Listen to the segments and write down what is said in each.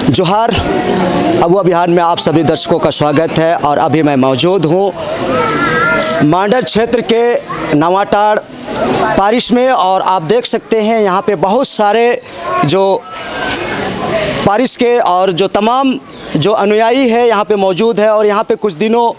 जोहार अबुआ बिहार में आप सभी दर्शकों का स्वागत है। और अभी मैं मौजूद हूँ मांडर क्षेत्र के नवाटाड़ पारिश में, और आप देख सकते हैं यहाँ पे बहुत सारे जो पारिश के और जो तमाम जो अनुयायी है यहाँ पे मौजूद है। और यहाँ पे कुछ दिनों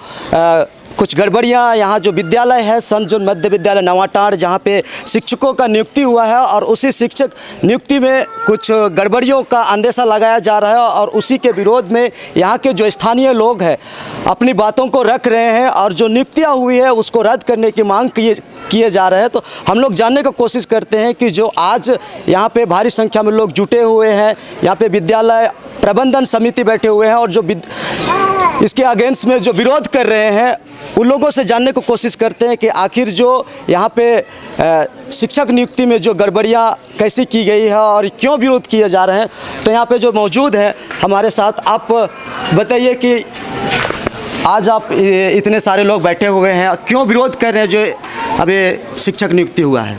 कुछ गड़बड़ियाँ, यहाँ जो विद्यालय है संत जॉन मध्य विद्यालय नवाटाड़, जहाँ पे शिक्षकों का नियुक्ति हुआ है और उसी शिक्षक नियुक्ति में कुछ गड़बड़ियों का अंदेशा लगाया जा रहा है। और उसी के विरोध में यहाँ के जो स्थानीय लोग हैं अपनी बातों को रख रहे हैं और जो नियुक्तियाँ हुई है उसको रद्द करने की मांग किए जा रहे हैं। तो हम लोग जानने की कोशिश करते हैं कि जो आज यहाँ पे भारी संख्या में लोग जुटे हुए हैं, यहाँ पे विद्यालय प्रबंधन समिति बैठे हुए हैं और जो इसके अगेंस्ट में जो विरोध कर रहे हैं उन लोगों से जानने की कोशिश करते हैं कि आखिर जो यहाँ पे शिक्षक नियुक्ति में जो गड़बड़ियाँ कैसी की गई है और क्यों विरोध किए जा रहे हैं। तो यहाँ पे जो मौजूद है हमारे साथ, आप बताइए कि आज आप इतने सारे लोग बैठे हुए हैं, क्यों विरोध कर रहे हैं जो अभी शिक्षक नियुक्ति हुआ है?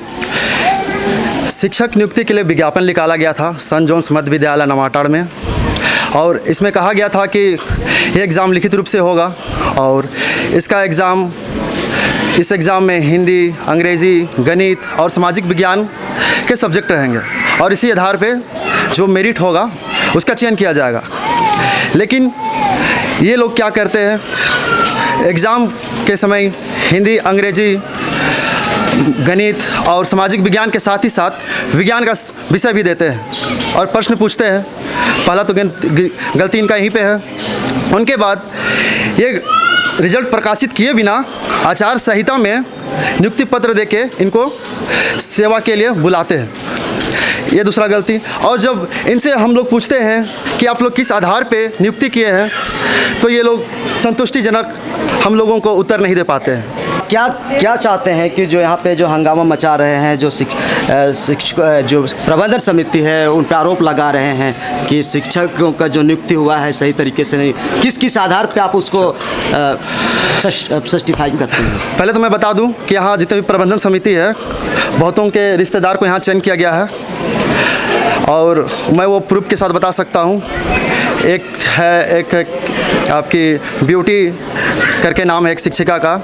शिक्षक नियुक्ति के लिए विज्ञापन निकाला गया था संत जॉन मध्य विद्यालय नवाटाड़ में, और इसमें कहा गया था कि ये एग्ज़ाम लिखित रूप से होगा और इस एग्ज़ाम में हिंदी, अंग्रेज़ी, गणित और सामाजिक विज्ञान के सब्जेक्ट रहेंगे और इसी आधार पे जो मेरिट होगा उसका चयन किया जाएगा। लेकिन ये लोग क्या करते हैं, एग्ज़ाम के समय हिंदी, अंग्रेज़ी, गणित और सामाजिक विज्ञान के साथ ही साथ विज्ञान का विषय भी देते हैं और प्रश्न पूछते हैं। पहला तो गलती इनका यहीं पे है। उनके बाद ये रिजल्ट प्रकाशित किए बिना आचार संहिता में नियुक्ति पत्र देके इनको सेवा के लिए बुलाते हैं, ये दूसरा गलती। और जब इनसे हम लोग पूछते हैं कि आप लोग किस आधार पे नियुक्ति किए हैं, तो ये लोग संतुष्टिजनक हम लोगों को उत्तर नहीं दे पाते हैं। क्या चाहते हैं कि जो यहाँ पे जो हंगामा मचा रहे हैं, जो शिक्षक जो प्रबंधन समिति है उन पर आरोप लगा रहे हैं कि शिक्षकों का जो नियुक्ति हुआ है सही तरीके से नहीं, किस आधार पे आप उसको जस्टिफाई करते हैं? पहले तो मैं बता दूं कि यहाँ जितने भी प्रबंधन समिति है, बहुतों के रिश्तेदार को यहाँ चयन किया गया है और मैं वो प्रूफ के साथ बता सकता हूँ। एक आपकी ब्यूटी करके नाम है एक शिक्षिका का,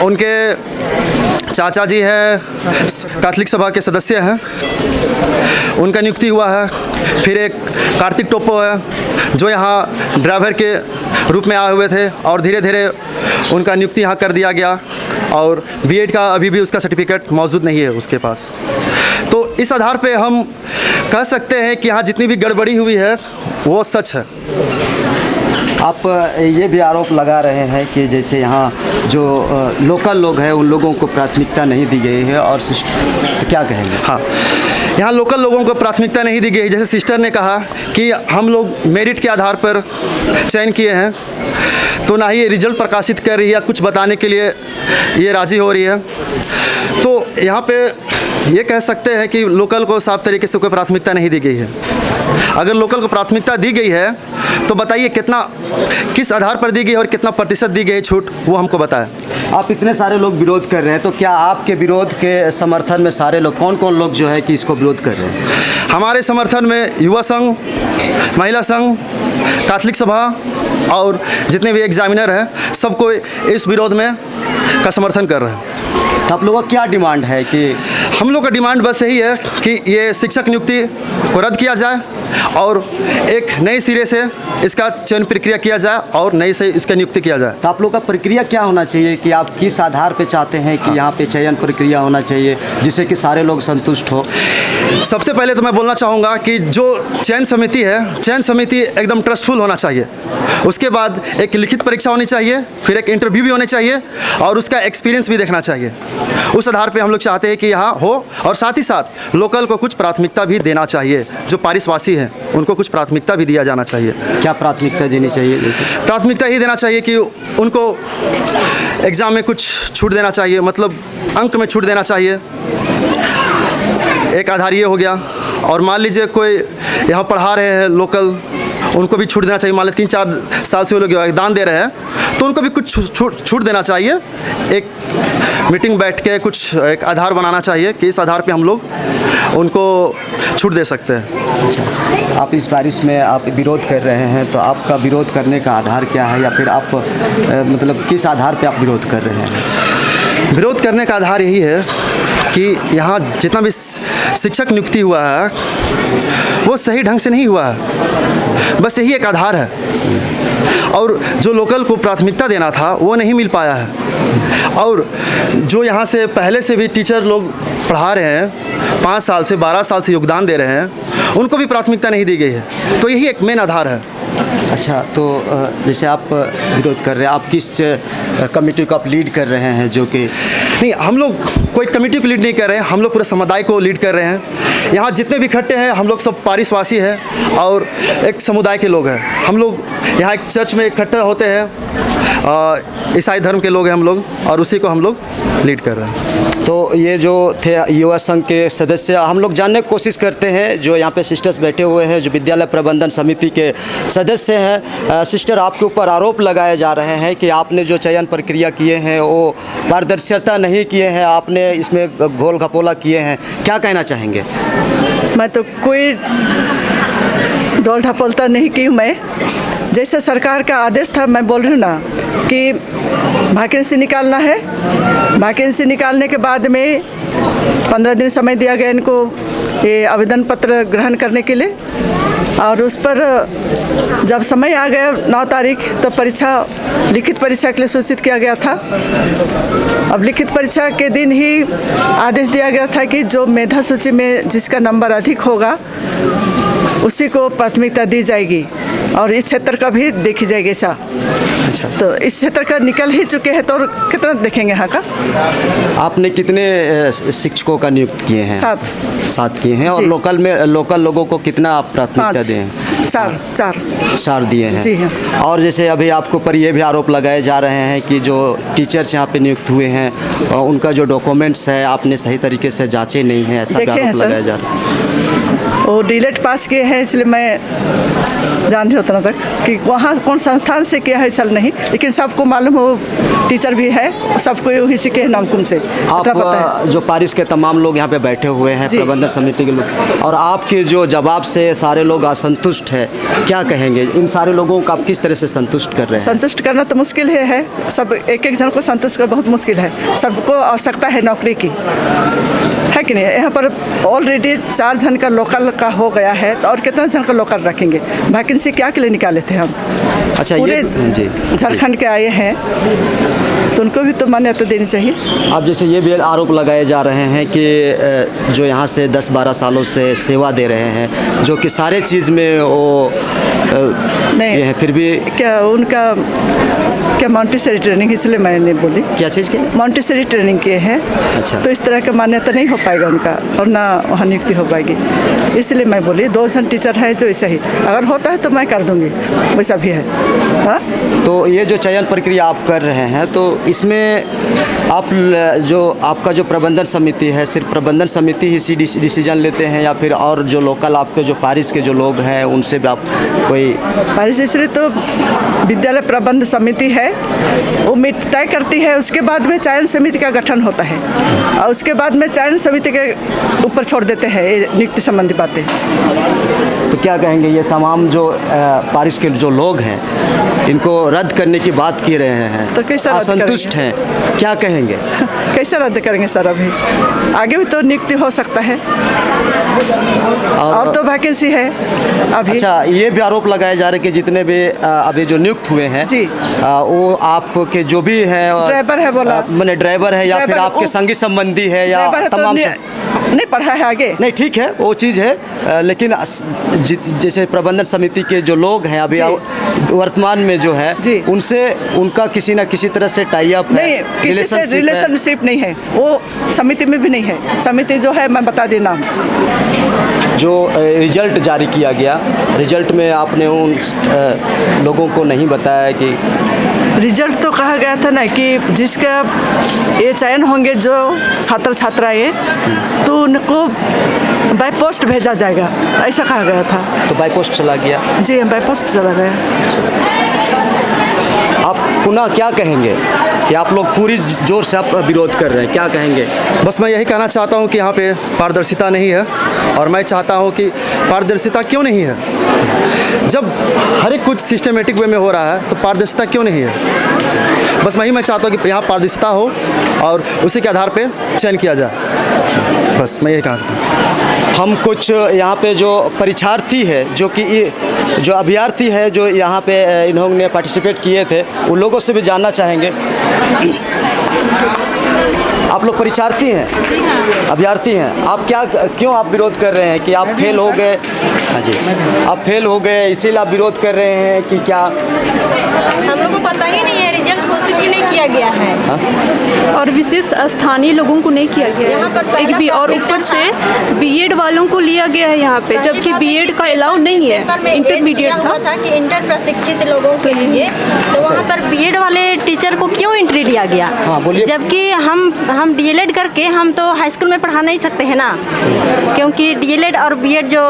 उनके चाचा जी है कैथलिक सभा के सदस्य हैं, उनका नियुक्ति हुआ है। फिर एक कार्तिक टोप्पो है जो यहाँ ड्राइवर के रूप में आए हुए थे और धीरे धीरे उनका नियुक्ति यहाँ कर दिया गया और बीएड का अभी भी उसका सर्टिफिकेट मौजूद नहीं है उसके पास। तो इस आधार पे हम कह सकते हैं कि यहाँ जितनी भी गड़बड़ी हुई है वो सच है। आप ये भी आरोप लगा रहे हैं कि जैसे यहाँ जो लोकल लोग हैं उन लोगों को प्राथमिकता नहीं दी गई है, और तो क्या कहेंगे? हाँ, यहाँ लोकल लोगों को प्राथमिकता नहीं दी गई। जैसे सिस्टर ने कहा कि हम लोग मेरिट के आधार पर चयन किए हैं, तो ना ही ये रिजल्ट प्रकाशित कर रही है, कुछ बताने के लिए ये राज़ी हो रही है। तो यहाँ पे ये कह सकते हैं कि लोकल को साफ तरीके से कोई प्राथमिकता नहीं दी गई है। अगर लोकल को प्राथमिकता दी गई है तो बताइए किस आधार पर दी गई है और कितना प्रतिशत दी गई छूट, वो हमको बताएं। आप इतने सारे लोग विरोध कर रहे हैं, तो क्या आपके विरोध के समर्थन में सारे लोग कौन लोग जो है कि इसको विरोध कर रहे हैं? हमारे समर्थन में युवा संघ, महिला संघ, कैथलिक सभा और जितने भी एग्जामिनर हैं सबको इस विरोध में का समर्थन कर रहे हैं। तो आप लोगों का क्या डिमांड है? कि हम लोग का डिमांड बस यही है कि ये शिक्षक नियुक्ति को रद्द किया जाए और एक नए सिरे से इसका चयन प्रक्रिया किया जाए और नई से इसका नियुक्ति किया जाए। तो आप लोग का प्रक्रिया क्या होना चाहिए कि आप किस आधार पे चाहते हैं कि यहाँ पे चयन प्रक्रिया होना चाहिए जिससे कि सारे लोग संतुष्ट हो? सबसे पहले तो मैं बोलना चाहूँगा कि जो चयन समिति है, चयन समिति एकदम ट्रस्टफुल होना चाहिए। उसके बाद एक लिखित परीक्षा होनी चाहिए, फिर एक इंटरव्यू भी होने चाहिए और उसका एक्सपीरियंस भी देखना चाहिए। उस आधार पे हम लोग चाहते हैं कि यहाँ हो, और साथ ही साथ लोकल को कुछ प्राथमिकता भी देना चाहिए। जो पारिशवासी हैं उनको कुछ प्राथमिकता भी दिया जाना चाहिए। क्या प्राथमिकता देनी चाहिए? जैसे प्राथमिकता ही देना चाहिए कि उनको एग्ज़ाम में कुछ छूट देना चाहिए, मतलब अंक में छूट देना चाहिए। एक आधार ये हो गया। और मान लीजिए कोई यहाँ पढ़ा रहे हैं लोकल, उनको भी छूट देना चाहिए। मान लो 3-4 साल से वो लोग योगदान दे रहे हैं, तो उनको भी कुछ छूट देना चाहिए। एक मीटिंग बैठ के कुछ एक आधार बनाना चाहिए कि इस आधार पे हम लोग उनको छूट दे सकते हैं। अच्छा, आप इस बारिश में आप विरोध कर रहे हैं, तो आपका विरोध करने का आधार क्या है, या फिर आप मतलब किस आधार पे आप विरोध कर रहे हैं? विरोध करने का आधार यही है कि यहाँ जितना भी शिक्षक नियुक्ति हुआ है वो सही ढंग से नहीं हुआ है, बस यही एक आधार है। और जो लोकल को प्राथमिकता देना था वो नहीं मिल पाया है। और जो यहाँ से पहले से भी टीचर लोग पढ़ा रहे हैं, 5 साल से 12 साल से योगदान दे रहे हैं, उनको भी प्राथमिकता नहीं दी गई है। तो यही एक मेन आधार है। अच्छा, तो जैसे आप विरोध कर रहे हैं, आप किस कमेटी को आप लीड कर रहे हैं? जो कि नहीं, हम लोग कोई कमेटी को लीड नहीं कर रहे हैं, हम लोग पूरे समुदाय को लीड कर रहे हैं। यहाँ जितने भी इकट्ठे हैं हम लोग सब पारिशवासी हैं और एक समुदाय के लोग हैं। हम लोग यहाँ एक चर्च में इकट्ठा होते हैं, ईसाई धर्म के लोग हैं हम लोग, और उसी को हम लोग लीड कर रहे हैं। तो ये जो थे युवा संघ के सदस्य, हम लोग जानने की कोशिश करते हैं, जो यहाँ पे सिस्टर्स बैठे हुए हैं, जो विद्यालय प्रबंधन समिति के सदस्य हैं। सिस्टर, आपके ऊपर आरोप लगाए जा रहे हैं कि आपने जो चयन प्रक्रिया किए हैं वो पारदर्शिता नहीं किए हैं, आपने इसमें घोल घपोला किए हैं, क्या कहना चाहेंगे? मैं तो कोई डोल ढपोलता नहीं की हूँ। मैं जैसे सरकार का आदेश था, मैं बोल रही हूँ ना कि वैकेंसी निकालना है। वैकेंसी निकालने के बाद में 15 दिन समय दिया गया इनको ये आवेदन पत्र ग्रहण करने के लिए, और उस पर जब समय आ गया 9 तारीख, तो परीक्षा लिखित परीक्षा के लिए सूचित किया गया था। अब लिखित परीक्षा के दिन ही आदेश दिया गया था कि जो मेधा सूची में जिसका नंबर अधिक होगा उसी को प्राथमिकता दी जाएगी, और इस क्षेत्र का भी देखी जाएगी ऐसा। अच्छा, तो इस क्षेत्र का निकल ही चुके हैं, तो और कितना देखेंगे यहाँ का? आपने कितने शिक्षकों का नियुक्त किए हैं? 7 किए हैं। और जी। लोकल लोगों को कितना आप प्राथमिकता 5, दिए हैं? 4 दिए हैं। जी हाँ। और जैसे अभी आपके ऊपर ये भी आरोप लगाए जा रहे हैं कि जो टीचर्स यहाँ पे नियुक्त हुए हैं उनका जो डॉक्यूमेंट्स है आपने सही तरीके से जांचे नहीं है, ऐसा भी आरोप लगाया जा रहा है। वो डीलेट पास किए हैं, इसलिए मैं जान रही उतना तक कि वहाँ कौन संस्थान से किया है चल नहीं, लेकिन सबको मालूम हो, टीचर भी है, सबको वही सीखे हैं नामकुम से। आप पता है। जो पारिश के तमाम लोग यहाँ पे बैठे हुए हैं, प्रबंधन समिति के लोग, और आपके जो जवाब से सारे लोग असंतुष्ट है, क्या कहेंगे? इन सारे लोगों को आप किस तरह से संतुष्ट कर रहे हैं? संतुष्ट करना तो मुश्किल है। सब एक जन को संतुष्ट करना बहुत मुश्किल है। सबको आवश्यकता है नौकरी की, है कि नहीं? यहाँ पर ऑलरेडी 4 जन का लोकल का हो गया है, तो और कितना जन का लोकल रखेंगे? वैकेंसी क्या के लिए निकाले थे हम? अच्छा, पूरे झारखंड के आए हैं, तो उनको भी तो मान्यता देनी चाहिए। अब जैसे ये भी आरोप लगाए जा रहे हैं कि जो यहाँ से 10-12 सालों से सेवा दे रहे हैं, जो कि सारे चीज़ में वो नहीं ये है, फिर भी क्या उनका क्या मॉन्टेसरी ट्रेनिंग, इसलिए मैंने बोली क्या चीज़ के मॉन्टेसरी ट्रेनिंग किए हैं। अच्छा। तो इस तरह का मान्यता नहीं हो पाएगा उनका, और ना वहाँ नियुक्ति हो पाएगी, इसलिए मैं बोली 2 जन टीचर है जो ऐसा ही, अगर होता है तो मैं कर दूँगी, वैसा भी है। हाँ, तो ये जो चयन प्रक्रिया आप कर रहे हैं, तो इसमें आप जो आपका जो प्रबंधन समिति है, सिर्फ प्रबंधन समिति ही डिसीजन लेते हैं, या फिर और जो लोकल आपके जो पारिश के जो लोग हैं उनसे भी आप कोई? पारिश इसलिए तो विद्यालय प्रबंध समिति है, वो तय करती है, उसके बाद में चयन समिति का गठन होता है, और उसके बाद में चयन समिति के ऊपर छोड़ देते हैं नियुक्ति संबंधी बातें। तो क्या कहेंगे, ये तमाम जो पारिश के जो लोग हैं इनको रद्द करने की बात की रहे हैं, तो कैसा रद्द असंतुष्ट हैं, क्या कहेंगे? कैसे रद्द करेंगे सर? अभी आगे भी तो नियुक्ति हो सकता है, और तो वैकेंसी है अभी। अच्छा, ये भी आरोप लगाए जा रहे हैं कि जितने भी अभी जो नियुक्त हुए हैं जी, वो आपके जो भी हैं ड्राइवर है, बोला मैंने ड्राइवर है, या फिर ड्राइवर, आपके संगी संबंधी है, या तमाम नहीं पढ़ा है आगे, नहीं, ठीक है, वो चीज़ है, लेकिन जैसे प्रबंधन समिति के जो लोग हैं अभी वर्तमान में जो है जी, उनसे उनका किसी न किसी तरह से टाई अप है, नहीं, किसी से रिलेशनशिप नहीं है, वो समिति में भी नहीं है। समिति जो है मैं बता देना, जो रिजल्ट जारी किया गया, रिजल्ट में आपने उन लोगों को नहीं बताया कि रिजल्ट तो कहा गया था ना कि जिसका ये चयन होंगे जो छात्र छात्राएँ, तो उनको बाय पोस्ट भेजा जाएगा, ऐसा कहा गया था। तो बाई पोस्ट चला गया। जी, बाय पोस्ट चला गया। आप पुनः क्या कहेंगे कि आप लोग पूरी जोर से आप विरोध कर रहे हैं, क्या कहेंगे? बस मैं यही कहना चाहता हूँ कि यहाँ पे पारदर्शिता नहीं है, और मैं चाहता हूँ कि पारदर्शिता क्यों नहीं है? जब हर एक कुछ सिस्टमेटिक वे में हो रहा है तो पारदर्शिता क्यों नहीं है? बस वही मैं चाहता हूँ कि यहाँ पारदर्शिता हो और उसी के आधार पे चयन किया जाए। बस मैं यही कहना चाहता हूँ। हम कुछ यहाँ पे जो परीक्षार्थी है, जो कि जो अभ्यर्थी है, जो यहाँ पे इन्होंने पार्टिसिपेट किए थे, उन लोगों से भी जानना चाहेंगे। आप लोग परीक्षार्थी हैं, अभ्यर्थी हैं, आप क्यों आप विरोध कर रहे हैं कि आप फेल हो गए? हाँ जी, आप फेल हो गए इसीलिए आप विरोध कर रहे हैं कि क्या? हम लोग को पता ही नहीं है, रिजल्ट घोषित ही नहीं किया गया है। और विशेष स्थानीय लोगों को नहीं किया गया यहाँ पर है एक भी, और ऊपर से बीएड वालों को लिया गया है यहाँ पे, जबकि बीएड का अलाउ नहीं है, इंटरमीडिएट था कि इंटर प्रशिक्षित लोगों के लिए, तो वहाँ पर बीएड वाले टीचर को क्यों एंट्री लिया गया? हाँ, बोलिए। जबकि हम डीएलएड करके हम तो हाई स्कूल में पढ़ा नहीं सकते हैं ना, क्योंकि डीएलएड और बीएड जो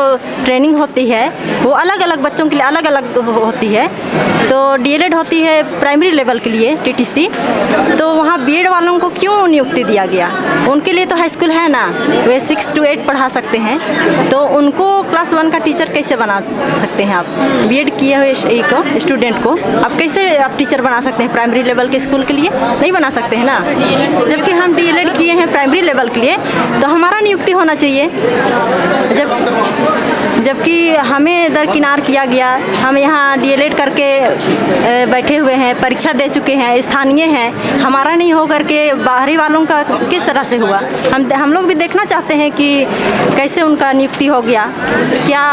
ट्रेनिंग होती है वो अलग अलग बच्चों के लिए अलग अलग होती है। तो डीएलएड होती है प्राइमरी लेवल के लिए टीटीसी, तो वहाँ बीएड वालों को क्यों नियुक्ति दिया गया? उनके लिए तो हाई स्कूल है ना, वे 6 to 8 पढ़ा सकते हैं, तो उनको क्लास 1 का टीचर कैसे बना सकते हैं? आप बीएड किए हुए एक स्टूडेंट को आप कैसे आप टीचर बना सकते हैं प्राइमरी लेवल के स्कूल के लिए? नहीं बना सकते हैं ना। जबकि हम डीएलएड किए हैं प्राइमरी लेवल के लिए, तो हमारा नियुक्ति होना चाहिए। जबकि हमें दरकिनार किया गया, हम यहाँ डीएलएड करके बैठे हुए हैं, परीक्षा दे चुके हैं, स्थानीय हैं, हमारा नहीं हो करके बाहरी वालों का किस तरह से हुआ? हम लोग भी देखना चाहते हैं कि कैसे उनका नियुक्ति हो गया। क्या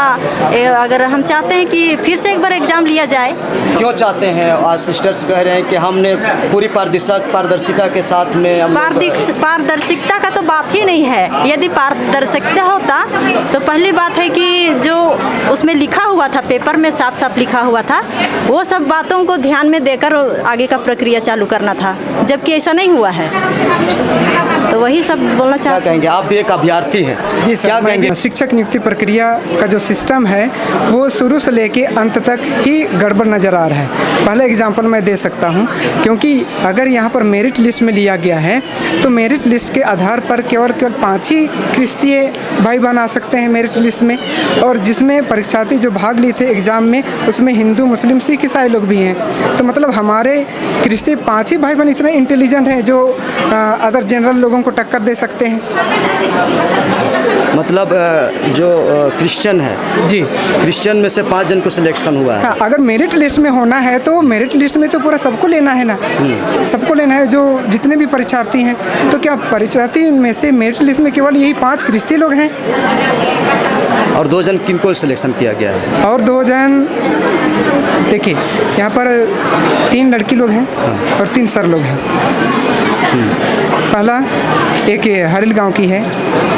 अगर हम चाहते हैं कि फिर से एक बार एग्ज़ाम लिया जाए। क्यों चाहते हैं? आज सिस्टर्स कह रहे हैं कि हमने पूरी पारदर्शिता के साथ में पारदर्शिता का तो बात ही नहीं है। यदि पारदर्शिता होता तो पहली बात है कि जो उसमें लिखा हुआ था, पेपर में साफ साफ लिखा हुआ था, वो सब बातों को ध्यान में देकर आगे का प्रक्रिया चालू करना था, जबकि ऐसा नहीं हुआ है। तो वही सब बोलना चाहते हैं। क्या कहेंगे? आप भी एक अभ्यर्थी हैं जी सर, क्या कहेंगे? शिक्षक नियुक्ति प्रक्रिया का जो सिस्टम है वो शुरू से लेके अंत तक ही गड़बड़ नज़र आ रहा है। पहले एग्जांपल मैं दे सकता हूं, क्योंकि अगर यहां पर मेरिट लिस्ट में लिया गया है तो मेरिट लिस्ट के आधार पर केवल 5 ही क्रिस्तीय भाई बहन आ सकते हैं मेरिट लिस्ट में, और जिसमें परीक्षार्थी जो भाग लिए थे एग्ज़ाम में उसमें हिंदू, मुस्लिम, सिख, ईसाई लोग भी हैं। तो मतलब हमारे क्रिस्तीय 5 ही भाई बहन इतने इंटेलिजेंट हैं जो अदर जनरल लोगों को टक्कर दे सकते हैं। मतलब जो क्रिश्चियन है जी, क्रिश्चियन में से 5 जन को सिलेक्शन हुआ है। हाँ, अगर मेरिट लिस्ट में होना है तो मेरिट लिस्ट में तो पूरा सबको लेना है ना, सबको लेना है, जो जितने भी परीक्षार्थी हैं। तो क्या परीक्षार्थी में से मेरिट लिस्ट में केवल यही 5 क्रिस्ती लोग हैं? और 2 जन किनको सिलेक्शन किया गया है? और 2 जन देखिए, यहाँ पर 3 लड़की लोग हैं और 3 सर लोग हैं। पहला एक हरिल गांव की है,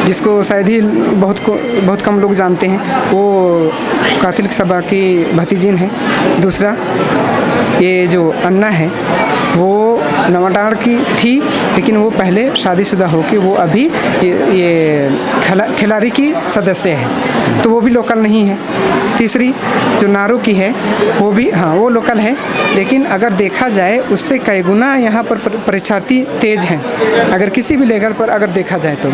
जिसको शायद ही बहुत कम लोग जानते हैं, वो कैथोलिक सभा की भतीजीन है। दूसरा ये जो अन्ना है वो नवाटाड़ की थी, लेकिन वो पहले शादीशुदा होकर वो अभी ये खिलाड़ी की सदस्य है, तो वो भी लोकल नहीं है। तीसरी जो नारू की है वो भी, हाँ, वो लोकल है, लेकिन अगर देखा जाए उससे कई गुना यहाँ पर परीक्षार्थी तेज हैं, अगर किसी भी लेवल पर अगर देखा जाए तो।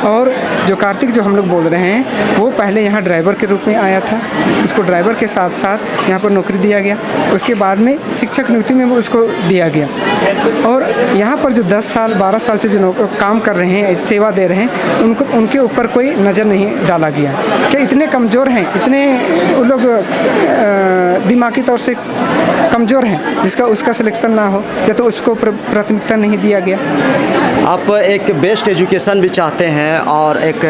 और जो कार्तिक जो हम लोग बोल रहे हैं वो पहले यहाँ ड्राइवर के रूप में आया था, उसको ड्राइवर के साथ साथ यहाँ पर नौकरी दिया गया, उसके बाद में शिक्षक नियुक्ति में उसको दिया गया। और यहाँ पर जो 10 साल 12 साल से जो काम कर रहे हैं, सेवा दे रहे हैं, उनके ऊपर कोई नज़र नहीं डाला गया। क्या इतने कमज़ोर हैं, इतने वो लोग दिमागी तौर से कमज़ोर हैं जिसका उसका सिलेक्शन ना हो, या तो उसको प्राथमिकता नहीं दिया गया। आप एक बेस्ट एजुकेशन भी चाहते हैं और एक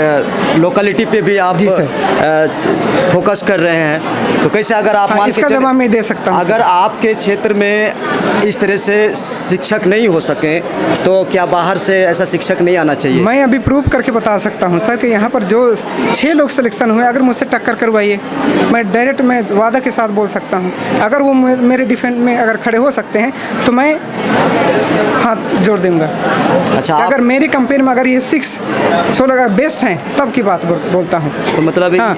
लोकलिटी पे भी आप जी सर फोकस कर रहे हैं, तो कैसे अगर आप हाँ, मान इसका के जवाब मैं दे सकता हूँ। अगर आपके क्षेत्र में इस तरह से शिक्षक नहीं हो सके तो क्या बाहर से ऐसा शिक्षक नहीं आना चाहिए? मैं अभी प्रूव करके बता सकता हूँ सर कि यहाँ पर जो 6 लोग सिलेक्शन हुए, अगर मुझसे टक्कर करवाइए, मैं डायरेक्ट मैं वादा के साथ बोल सकता हूँ, अगर वो मेरे डिफेंस में अगर खड़े हो सकते हैं तो मैं हाथ जोड़ दूँगा। अच्छा, अगर मेरी कंपेनी में अगर ये 6 लोग अगर बेस्ट हैं तब की बात बोलता हूँ। तो मतलब हाँ,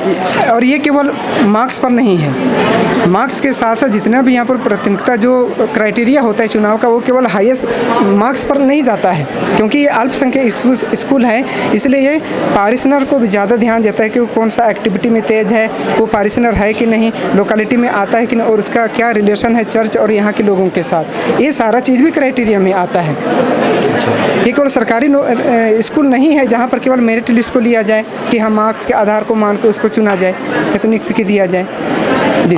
और ये केवल मार्क्स पर नहीं है, मार्क्स के साथ साथ जितना भी यहाँ पर प्राथमिकता जो क्राइटेरिया होता है चुनाव का, वो केवल हाईएस्ट मार्क्स पर नहीं जाता है, क्योंकि ये अल्पसंख्यक स्कूल है, इसलिए ये पारिशनर को भी ज़्यादा ध्यान देता है कि वो कौन सा एक्टिविटी में तेज़ है, वो पारिशनर है कि नहीं, लोकेलिटी में आता है कि नहीं, और उसका क्या रिलेशन है चर्च और यहाँ के लोगों के साथ, ये सारा चीज़ भी क्राइटेरिया में आता है। ये केवल सरकारी स्कूल नहीं है जहाँ पर केवल मेरिट लिस्ट को लिया जाए कि हम मार्क्स के आधार को मान के उसको चुना जाए या तो नियुक्ति दिया जाए।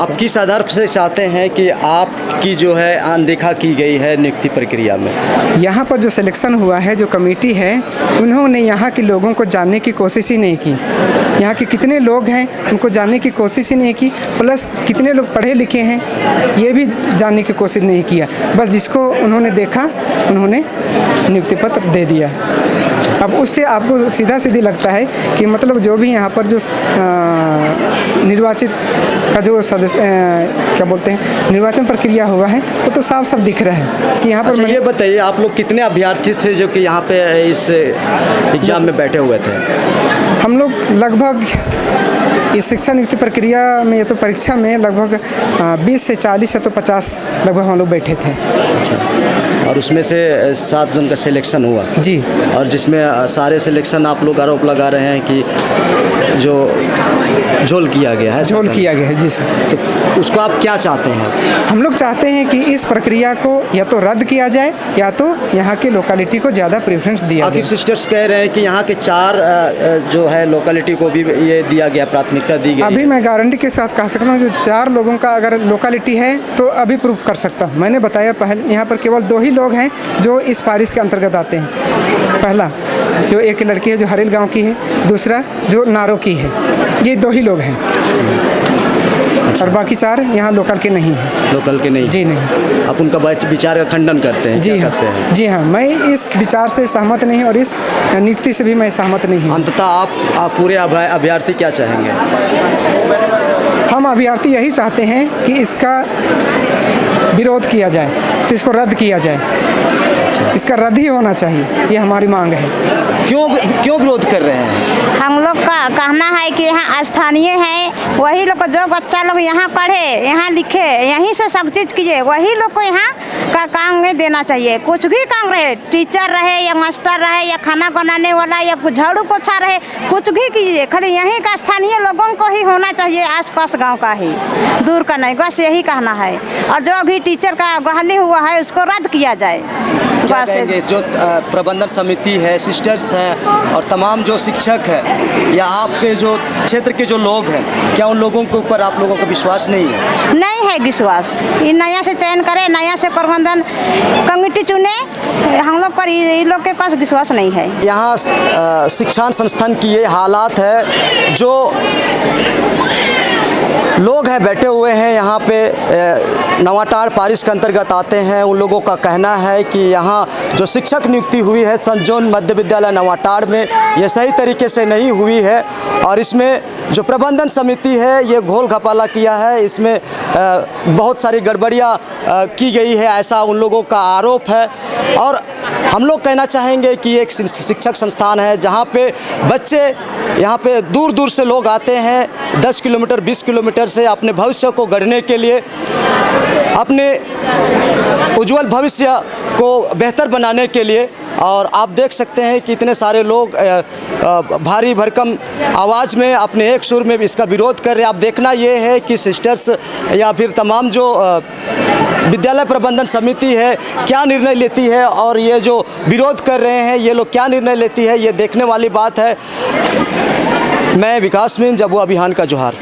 आप किस आधार से चाहते हैं कि आपकी जो है अनदेखा की गई है नियुक्ति प्रक्रिया में? यहाँ पर जो सिलेक्शन हुआ है, जो कमेटी है, उन्होंने यहाँ के लोगों को जानने की कोशिश ही नहीं की। यहाँ के कितने लोग हैं उनको जानने की कोशिश ही नहीं की, प्लस कितने लोग पढ़े लिखे हैं ये भी जानने की कोशिश नहीं किया। बस जिसको उन्होंने देखा उन्होंने नियुक्ति पत्र दे दिया। अब उससे आपको सीधा सीधी लगता है कि मतलब जो भी यहाँ पर जो निर्वाचित का जो सदस्य क्या बोलते हैं निर्वाचन प्रक्रिया हुआ है वो तो साफ साफ दिख रहा है कि यहाँ पर। अच्छा, ये बताइए आप लोग कितने अभ्यर्थी थे जो कि यहाँ पे इस एग्ज़ाम में बैठे हुए थे? हम लोग लगभग इस शिक्षा नियुक्ति प्रक्रिया में, ये तो परीक्षा में लगभग 20 से 40 या तो 50 लगभग हम लोग बैठे थे। अच्छा, और उसमें से 7 जन का सिलेक्शन हुआ? जी। और जिसमें सारे सिलेक्शन आप लोग आरोप लगा रहे हैं कि जो झोल किया गया है? झोल किया गया है, जी सर। तो उसको आप क्या चाहते हैं? हम लोग चाहते हैं कि इस प्रक्रिया को या तो रद्द किया जाए या तो यहाँ की लोकेलिटी को ज़्यादा प्रेफरेंस दिया जाए। सिस्टर्स कह रहे हैं कि यहाँ के 4 जो है लोकेलिटी को भी ये दिया गया, प्राथमिकता दी गई। अभी मैं गारंटी के साथ कह सकता हूँ जो 4 लोगों का अगर लोकेलिटी है तो अभी प्रूफ कर सकता हूँ। मैंने बताया पहले यहाँ पर केवल 2 ही लोग हैं जो इस पारिश के अंतर्गत आते हैं। पहला जो एक लड़की है जो हरेल गाँव की है, दूसरा जो नारो की है, ये 2 ही लोग हैं। और बाकी 4 यहाँ लोकल के नहीं हैं। लोकल के नहीं? जी नहीं। आप उनका विचार का खंडन करते हैं? जी हाँ, करते हैं? जी हाँ, मैं इस विचार से सहमत नहीं और इस नियुक्ति से भी मैं सहमत नहीं हूँ। अंततः आप पूरे अभ्यर्थी क्या चाहेंगे? हम अभ्यर्थी यही चाहते हैं कि इसका विरोध किया जाए, तो इसको रद्द किया जाए। इसका रद्द ही होना चाहिए, ये हमारी मांग है। क्यों विरोध कर रहे हैं? हम लोग का कहना है कि यहाँ स्थानीय है, वही लोग को जो बच्चा लोग यहाँ पढ़े, यहाँ लिखे, यहीं से सब चीज़ कीजिए, वही लोग को यहाँ का काम में देना चाहिए। कुछ भी काम रहे, टीचर रहे या मास्टर रहे या खाना बनाने वाला या झाड़ू पोछा रहे, कुछ भी कीजिए, खाली यहीं का स्थानीय लोगों को ही होना चाहिए, आसपास गांव का ही, दूर का नहीं। बस यही कहना है। और जो भी टीचर का बहाली हुआ है उसको रद्द किया जाए। क्या कहेंगे जो प्रबंधन समिति है, सिस्टर्स हैं और तमाम जो शिक्षक हैं या आपके जो क्षेत्र के जो लोग हैं, क्या उन लोगों के ऊपर आप लोगों का विश्वास नहीं है? नहीं है विश्वास। ये नया से चयन करे, नया से प्रबंधन कमेटी चुने, हम लोग पर इन लोग के पास विश्वास नहीं है। यहाँ शिक्षण संस्थान की ये हालात है, जो लोग हैं बैठे हुए हैं यहाँ पे नवाटाड़ पारिश के अंतर्गत आते हैं, उन लोगों का कहना है कि यहाँ जो शिक्षक नियुक्ति हुई है संत जॉन मध्य विद्यालय नवाटाड़ में, ये सही तरीके से नहीं हुई है और इसमें जो प्रबंधन समिति है ये घोल घपाला किया है, इसमें बहुत सारी गड़बड़ियाँ की गई है, ऐसा उन लोगों का आरोप है। और हम लोग कहना चाहेंगे कि एक शिक्षक संस्थान है जहाँ पे बच्चे यहाँ पे दूर दूर से लोग आते हैं, 10 किलोमीटर 20 किलोमीटर से अपने भविष्य को गढ़ने के लिए, अपने उज्जवल भविष्य को बेहतर बनाने के लिए। और आप देख सकते हैं कि इतने सारे लोग भारी भरकम आवाज़ में अपने एक सुर में इसका विरोध कर रहे हैं। आप देखना ये है कि सिस्टर्स या फिर तमाम जो विद्यालय प्रबंधन समिति है क्या निर्णय लेती है और ये जो विरोध कर रहे हैं ये लोग क्या निर्णय लेती है, ये देखने वाली बात है। मैं विकास मीन, जबुआ बिहान का जोहार।